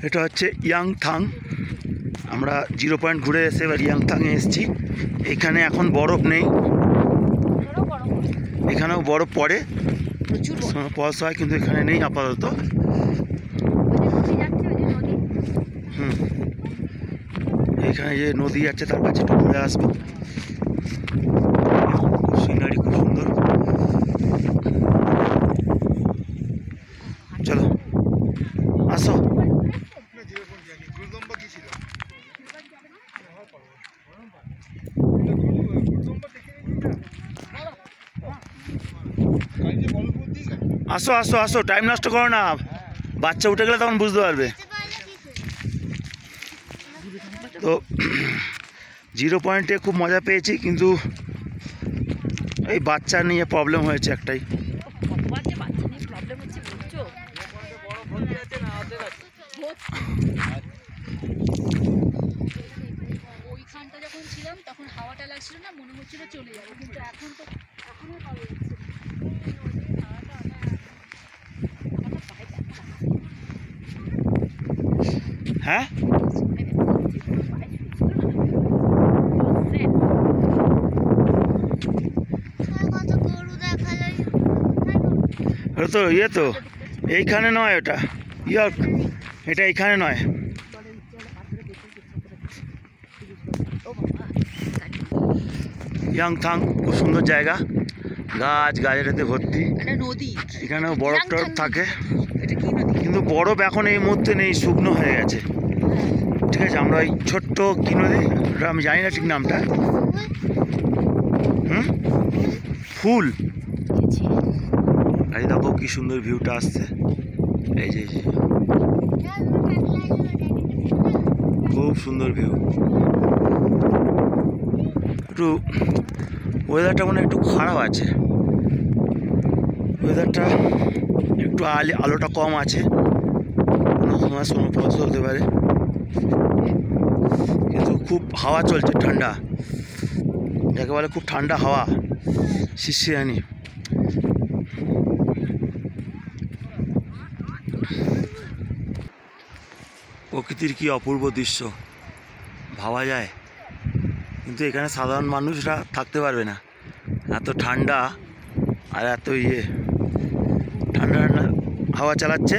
এটা হচ্ছে ইয়াংথাং। আমরা 0 পয়েন্ট ঘুরে এসে এবার ইয়াংথাংয়ে এসেছি। এখানে এখন বরফ নেই, এখানেও বরফ পড়ে, ফলস হয়, কিন্তু এখানে নেই আপাতত। এখানে যে নদী আছে তার কাছে একটু ঘুরে আসবো। সিনারি খুব সুন্দর। চলো আসো। আসো আসো আসো, টাইম নষ্ট করো না, বাচ্চা উঠে গেলে তখন বুঝতে পারবে। তো 0 পয়েন্টে খুব মজা পেয়েছি, কিন্তু এই বাচ্চা নিয়ে প্রবলেম হয়েছে একটাই। ওইখানটা যখন ছিলাম তখন হাওয়াটা লাগছিল না, মনে হচ্ছিল চলে যাবো, কিন্তু এখন তো এখনো ভালো লাগছে। হ্যাঁ তো ইয়ে তো এইখানে নয়, ওটা ইয়র্ক, এটা এইখানে নয়। ইয়াংথাং খুব সুন্দর জায়গা, গাছ গাছেরাতে ভর্তি, এখানেও বরফ টরফ থাকে, কিন্তু বরফ এখন এই মুহূর্তে নেই, শুকনো হয়ে গেছে। ঠিক আছে, আমরা ওই ছোট্ট কি নদী, আমি জানি না ঠিক নামটা। ফুল, এই দেখো কি সুন্দর ভিউটা আসছে, এই যে খুব সুন্দর ভিউ। একটু ওয়েদারটা মানে একটু খারাপ আছে, ওয়েদারটা একটু আলোটা কম আছে, কোনো সময় স্নোফল হতে পারে, কিন্তু খুব হাওয়া চলছে, ঠান্ডা, যাকে বলে খুব ঠান্ডা হাওয়া, শিরশিরানি। প্রকৃতির কি অপূর্ব দৃশ্য, ভাবা যায়, কিন্তু এখানে সাধারণ মানুষরা থাকতে পারবে না, এত ঠান্ডা আর এত ঠান্ডা ঠান্ডা হাওয়া চালাচ্ছে।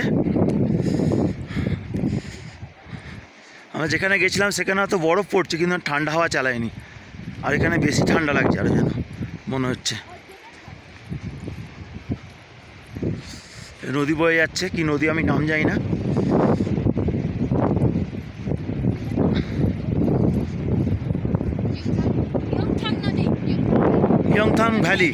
আমরা যেখানে গেছিলাম সেখানে হয়তো বরফ পড়ছে, কিন্তু ঠান্ডা হাওয়া চালায়নি, আর এখানে বেশি ঠান্ডা লাগছে আরও যেন মনে হচ্ছে। নদী বয়ে যাচ্ছে, কি নদী আমি নাম জানি না। ইয়ংথাং ভ্যালি।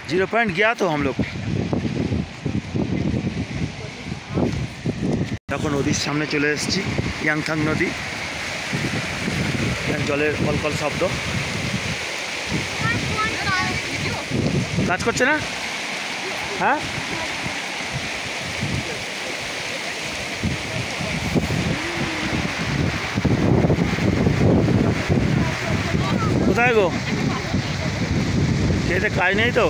0 पॉइंट गया तो हम लोग। দেখো নদীর সামনে চলে এসেছি, ইয়াংথাং নদী, জলের কলকল শব্দ। কাজ করছে না? হ্যাঁ, কোথায় গো? খেতে কাজ নেই তো,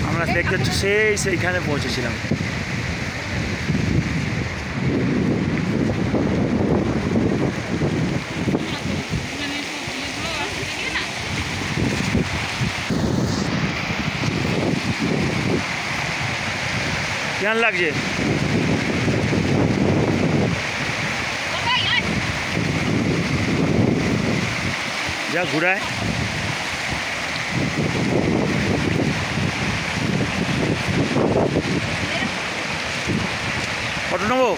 আমরা দেখতে পাচ্ছি সেইখানে পৌঁছেছিলাম। কেমন লাগছে? যা ঘুরায়, ফটো নেবো।